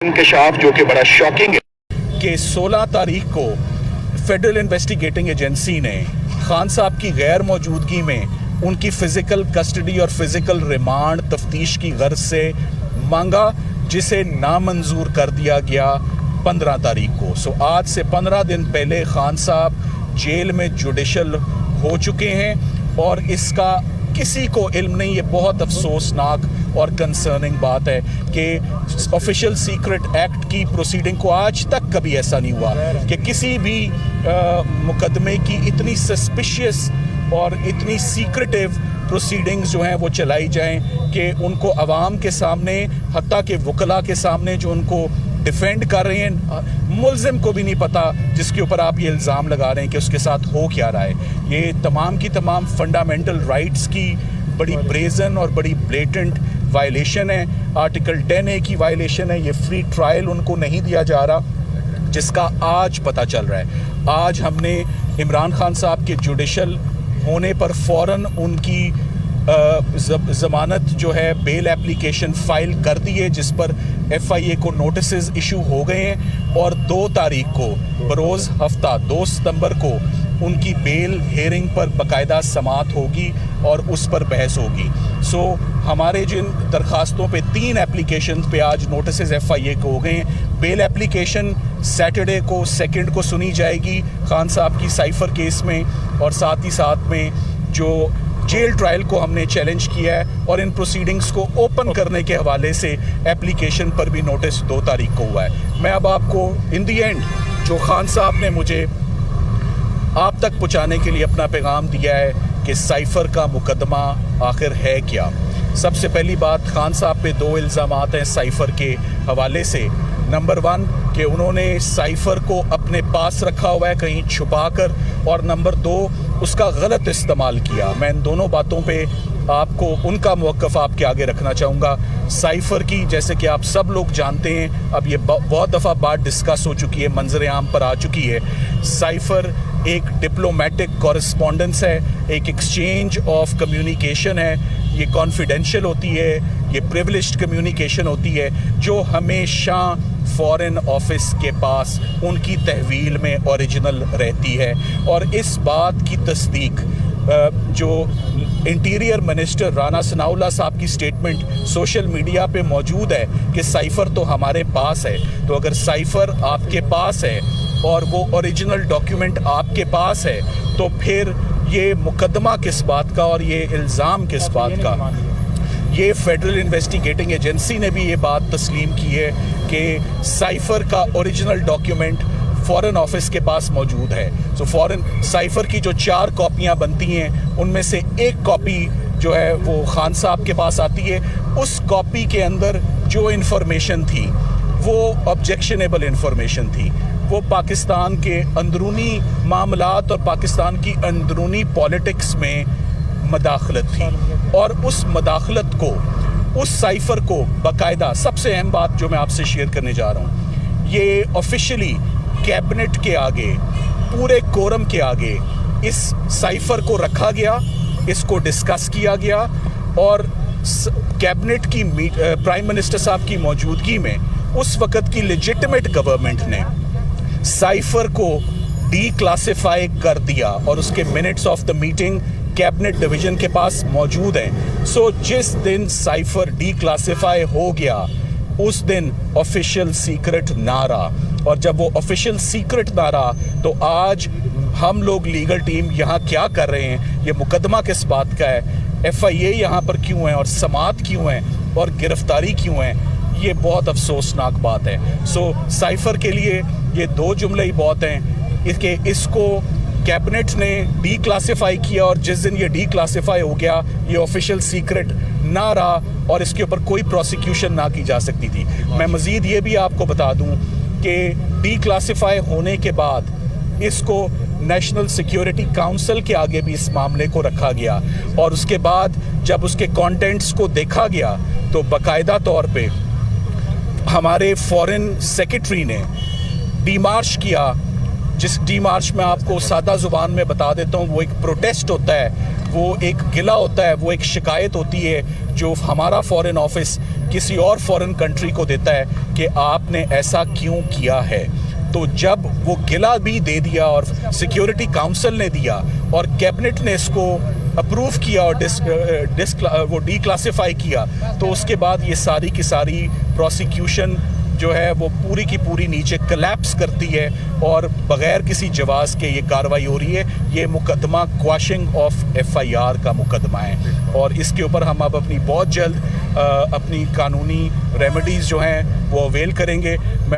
इंकशाफ जो कि बड़ा शॉकिंग है कि 16 तारीख को फेडरल इन्वेस्टिगेटिंग एजेंसी ने खान साहब की गैर मौजूदगी में उनकी फ़िज़िकल कस्टडी और फ़िज़िकल रिमांड तफ्तीश की गर्ज से मांगा, जिसे नामंजूर कर दिया गया 15 तारीख को। सो आज से 15 दिन पहले खान साहब जेल में जुडिशल हो चुके हैं और इसका किसी को इल्म नहीं। ये बहुत अफसोसनाक और कंसर्निंग बात है कि ऑफिशियल सीक्रेट एक्ट की प्रोसीडिंग को आज तक कभी ऐसा नहीं हुआ कि किसी भी मुकदमे की इतनी सस्पिशियस और इतनी सीक्रेटिव प्रोसीडिंग्स जो हैं वो चलाई जाएं कि उनको अवाम के सामने, हत्ता के वकला के सामने जो उनको डिफेंड कर रहे हैं, मुल्ज़िम को भी नहीं पता जिसके ऊपर आप ये इल्ज़ाम लगा रहे हैं कि उसके साथ हो क्या रहा है। ये तमाम की तमाम फंडामेंटल राइट्स की बड़ी ब्रेजन और बड़ी ब्लेटेंट वायलेशन है। आर्टिकल 10A की वायलेशन है। ये फ्री ट्रायल उनको नहीं दिया जा रहा, जिसका आज पता चल रहा है। आज हमने इमरान खान साहब के जुडिशल होने पर फ़ौरन उनकी ज़मानत जो है बेल एप्लीकेशन फ़ाइल कर दी है, जिस पर FIA को नोटिसेस इशू हो गए हैं और 2 तारीख को बरोज़ हफ्ता 2 सितंबर को उनकी बेल हेयरिंग पर बाकायदा समाअत होगी और उस पर बहस होगी। सो हमारे जिन दरखास्तों पे 3 एप्लीकेशन पे आज नोटिसेस FIA को हो गए हैं। बेल एप्लीकेशन सैटरडे को 2 को सुनी जाएगी खान साहब की साइफ़र केस में, और साथ ही साथ में जो जेल ट्रायल को हमने चैलेंज किया है और इन प्रोसीडिंग्स को ओपन करने के हवाले से एप्लीकेशन पर भी नोटिस 2 तारीख को हुआ है। मैं अब आपको इन दी एंड जो खान साहब ने मुझे आप तक पहुंचाने के लिए अपना पैगाम दिया है कि साइफ़र का मुकदमा आखिर है क्या। सबसे पहली बात, खान साहब पे 2 इल्ज़ामात हैं साइफ़र के हवाले से। नंबर 1 कि उन्होंने साइफ़र को अपने पास रखा हुआ है कहीं छुपा कर, और नंबर 2 उसका गलत इस्तेमाल किया। मैं इन दोनों बातों पे आपको उनका मौक़िफ़ आपके आगे रखना चाहूँगा। साइफ़र की, जैसे कि आप सब लोग जानते हैं, अब ये बहुत दफ़ा बात डिस्कस हो चुकी है, मंजर आम पर आ चुकी है। साइफ़र एक डिप्लोमेटिक कॉरेस्पॉन्डेंस है, एक एक्सचेंज ऑफ कम्युनिकेशन है। ये कॉन्फिडेंशियल होती है, ये प्रिविलेज्ड कम्युनिकेशन होती है, जो हमेशा फॉरेन ऑफिस के पास उनकी तहवील में ओरिजिनल रहती है। और इस बात की तस्दीक जो इंटीरियर मिनिस्टर राना सनाउल्लाह साहब की स्टेटमेंट सोशल मीडिया पे मौजूद है कि साइफ़र तो हमारे पास है, तो अगर साइफ़र आपके पास है और वो ओरिजिनल डॉक्यूमेंट आपके पास है, तो फिर ये मुकदमा किस बात का और ये इल्ज़ाम किस बात का। ये फेडरल इन्वेस्टिगेटिंग एजेंसी ने भी ये बात तस्लीम की है कि साइफ़र का ओरिजिनल डॉक्यूमेंट फ़ॉरेन ऑफिस के पास मौजूद है। सो फ़ॉरेन साइफ़र की जो 4 कॉपियाँ बनती हैं, उनमें से 1 कॉपी जो है वो खान साहब के पास आती है। उस कॉपी के अंदर जो इन्फॉर्मेशन थी वो ऑब्जेक्शनेबल इन्फॉर्मेशन थी। वो पाकिस्तान के अंदरूनी मामलात और पाकिस्तान की अंदरूनी पॉलिटिक्स में मदाखलत थी, और उस मदाखलत को, उस साइफ़र को बाकायदा, सबसे अहम बात जो मैं आपसे शेयर करने जा रहा हूँ, ये ऑफिशियली कैबिनेट के आगे, पूरे कोरम के आगे इस साइफ़र को रखा गया, इसको डिस्कस किया गया, और कैबिनेट की प्राइम मिनिस्टर साहब की मौजूदगी में उस वक़्त की लेजिटिमेट गवर्नमेंट ने साइफ़र को डी क्लासिफाई कर दिया, और उसके minutes of the meeting cabinet division के पास मौजूद हैं। सो जिस दिन साइफ़र डी क्लासिफाई हो गया, उस दिन ऑफिशियल सीक्रेट ना रहा, और जब वो ऑफिशियल सीक्रेट ना रहा, तो आज हम लोग लीगल टीम यहाँ क्या कर रहे हैं, ये मुकदमा किस बात का है, FIA यहाँ पर क्यों है, और समाअत क्यों है, और गिरफ्तारी क्यों है, ये बहुत अफसोसनाक बात है। सो साइफ़र के लिए ये 2 जुमले ही बहुत हैं। इसको कैबिनेट ने डी क्लासिफाई किया, और जिस दिन ये डी क्लासिफाई हो गया, ये ऑफिशियल सीक्रेट ना रहा और इसके ऊपर कोई प्रोसिक्यूशन ना की जा सकती थी। मैं मज़ीद ये भी आपको बता दूं कि डी क्लासिफाई होने के बाद इसको नेशनल सिक्योरिटी काउंसिल के आगे भी इस मामले को रखा गया, और उसके बाद जब उसके कंटेंट्स को देखा गया तो बाकायदा तौर पे हमारे फॉरेन सेक्रेटरी ने डीमार्च किया, जिस डीमार्च में आपको सादा ज़ुबान में बता देता हूँ, वो एक प्रोटेस्ट होता है, वो एक गिला होता है, वो एक शिकायत होती है जो हमारा फॉरेन ऑफिस किसी और फॉरेन कंट्री को देता है کہ آپ نے ایسا کیوں کیا ہے. تو جب وہ گلا بھی دے دیا اور سیکیورٹی کاؤنسل نے دیا اور کیبنٹ نے اس کو اپروو کیا اور وہ ڈی کلاسیفائی کیا, تو اس کے بعد یہ ساری کی ساری پروسیکیوشن جو ہے وہ پوری کی پوری نیچے کلیپس کرتی ہے اور بغیر کسی جواز کے یہ کاروائی ہو رہی ہے. یہ مقدمہ کواشنگ آف FIR کا مقدمہ ہے اور اس کے اوپر ہم اب اپنی بہت جلد اپنی قانونی ریمیڈیز جو ہیں وہ اویل کریں گے. میں